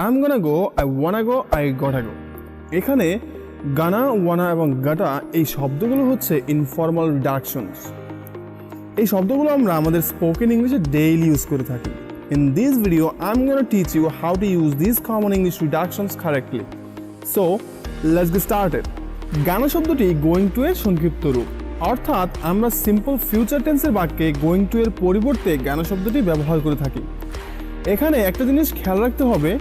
I'm gonna go, I wanna go, I gotta go। এখানে গানা, ওয়ানা এবং গাটা এই শব্দগুলো হচ্ছে ইনফর্মাল রিডাকশনস। এই শব্দগুলো আমরা আমাদের স্পোকেন ইংলিশে ডেইলি ইউজ করে থাকি। In this video, I'm gonna teach you how to use these common English reductions correctly. So, let's get started. গানা শব্দটি গোয়িং টু এর সংক্ষিপ্ত রূপ, অর্থাৎ আমরা সিম্পল ফিউচার টেন্সের বাক্যে গোয়িং টু এর পরিবর্তে গানা শব্দটি ব্যবহার করে থাকি। এখানে একটা জিনিস খেয়াল রাখতে হবে,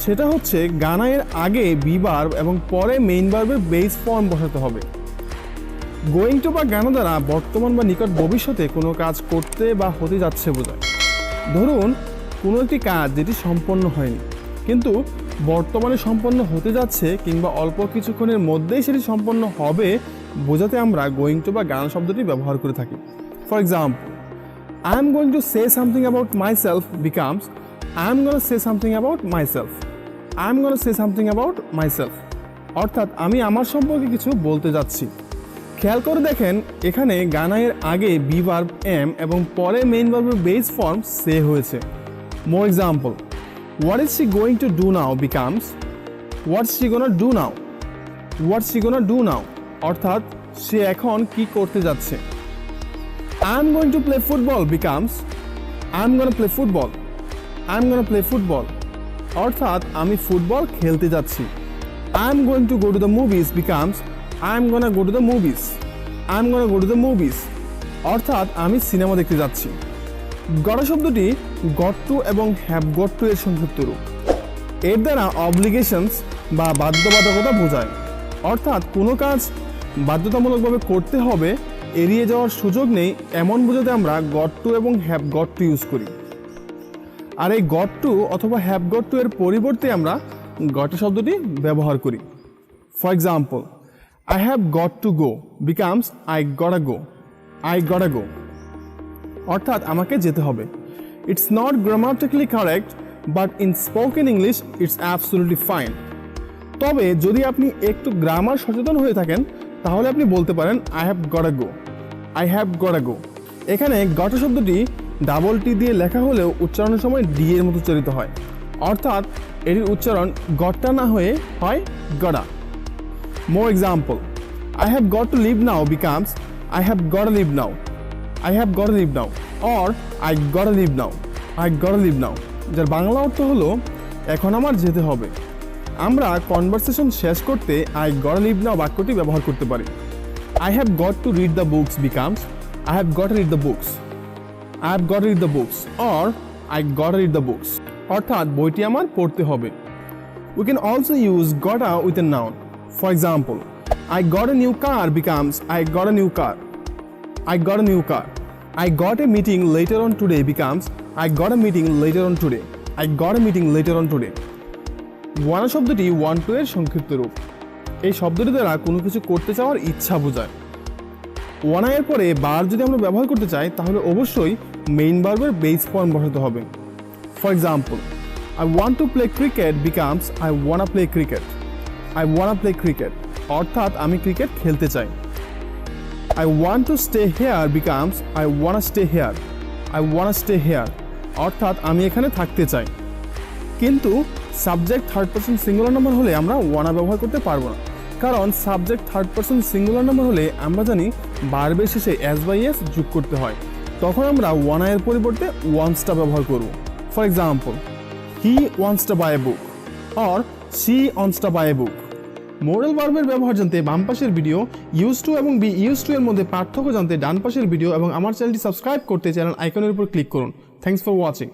সেটা হচ্ছে গানা এর আগে বি ভার্ব এবং পরে মেইন ভার্বের বেস ফর্ম বসাতে হবে। গোয়িং টু বা গানা দ্বারা বর্তমান বা নিকট ভবিষ্যতে কোনো কাজ করতে বা হতে যাচ্ছে বোঝায়। ধরুন কোনো একটি কাজ যেটি সম্পন্ন হয়নি কিন্তু বর্তমানে সম্পন্ন হতে যাচ্ছে কিংবা অল্প কিছুক্ষণের মধ্যেই সেটি সম্পন্ন হবে বোঝাতে আমরা গোয়িং টু বা গানা শব্দটি ব্যবহার করে থাকি। For example, I am going to say something about myself becomes I am going to say something about myself. I am going to say something about myself. অর্থাৎ আমি আমার সম্পর্কে কিছু বলতে যাচ্ছি। খেয়াল করে দেখেন এখানে গানা এর আগে বি ভার্ব এম এবং পরে মেইন ভার্বের বেস ফর্ম সে হয়েছে। মোর example, what is she going to do now becomes what's she gonna do now. What's she gonna do now অর্থাৎ সে এখন কি করতে যাচ্ছে। I am going to play football becomes I am gonna play football. I am gonna play football অর্থাৎ আমি football খেলতে যাচ্ছি। I am going to go to the movies becomes I am gonna go to the movies. I am gonna go to the movies অর্থাৎ আমি cinema দেখতে যাচ্ছি। Goat শব্দটি got to এবং হ্যাভ গট টু এর সংক্ষিপ্ত রূপ। এর দ্বারা অব্লিগেশনস বা বাধ্যবাধকতা বোঝায়, অর্থাৎ কোনো কাজ বাধ্যতামূলকভাবে করতে হবে, এড়িয়ে যাওয়ার সুযোগ নেই এমন বোঝাতে আমরা গট টু এবং হ্যাভ গট টু ইউজ করি। আর এই গট টু অথবা হ্যাভ গট টু এর পরিবর্তে আমরা গট শব্দটি ব্যবহার করি। For example, I have got to go becomes I গটা গো। আই গটা গো অর্থাৎ আমাকে যেতে হবে। It's not grammatically correct but in spoken English it's absolutely fine. তবে যদি আপনি একটু গ্রামার সচেতন হয়ে থাকেন তাহলে আপনি বলতে পারেন আই হ্যাভ গটা গো। আই হ্যাভ গটা গো। এখানে গটা শব্দটি ডাবল টি দিয়ে লেখা হলেও উচ্চারণের সময় ডি এর মতো উচ্চারিত হয়, অর্থাৎ এটির উচ্চারণ গট্টা না হয়ে হয় গড়া। More example, I have got to leave now becomes I have got leave now. I have got leave now or I got leave now. I got leave now যার বাংলা অর্থ হলো এখন আমার যেতে হবে। আমরা কনভারসেশন শেষ করতে আই গট লিভ নাও বাক্যটি ব্যবহার করতে পারি। I have got to read the books becomes I have goat read the books. I have got to read the books or I got to read the books অর্থাৎ বইটি আমার পড়তে হবে। We can also use gotta with a noun. For example, I got a new car becomes I got a new car. I got a new car. I got a meeting later on today becomes I got a meeting later on today. I got a meeting later on today. ওয়ানা শব্দটি one two এর সংক্ষিপ্ত রূপ। এই শব্দটি দ্বারা কোনো কিছু করতে চাওয়ার ইচ্ছা বোঝায়। ওয়ানা এর পরে বার যদি আমরা ব্যবহার করতে চাই তাহলে অবশ্যই মেইন ভার্বের বেস ফর্ম বসাতে হবে। For example, I want to play cricket becomes I wanna play cricket. I wanna play cricket অর্থাৎ আমি ক্রিকেট খেলতে চাই। I want to stay here becomes I wanna stay here. I wanna stay here অর্থাৎ আমি এখানে থাকতে চাই। কিন্তু subject third person singular number হলে আমরা ওয়ানা ব্যবহার করতে পারবো না, কারণ subject third person singular number হলে আমরা জানি ভার্বের শেষে এস বাই এস যোগ করতে হয়, তখন আমরা ওয়ানা এর পরিবর্তে ওয়ান্টসটা ব্যবহার করব। For example, he wants to buy a book or she wants to buy a book. Moral ভার্বের ব্যবহার জানতে বাম পাশের ভিডিও, ইউজ টু এবং বি ইউজ টু এর মধ্যে পার্থক্য জানতে ডান পাশের ভিডিও এবং আমার চ্যানেলটি সাবস্ক্রাইব করতে চ্যানেল আইকনের উপর ক্লিক করুন। Thanks for watching.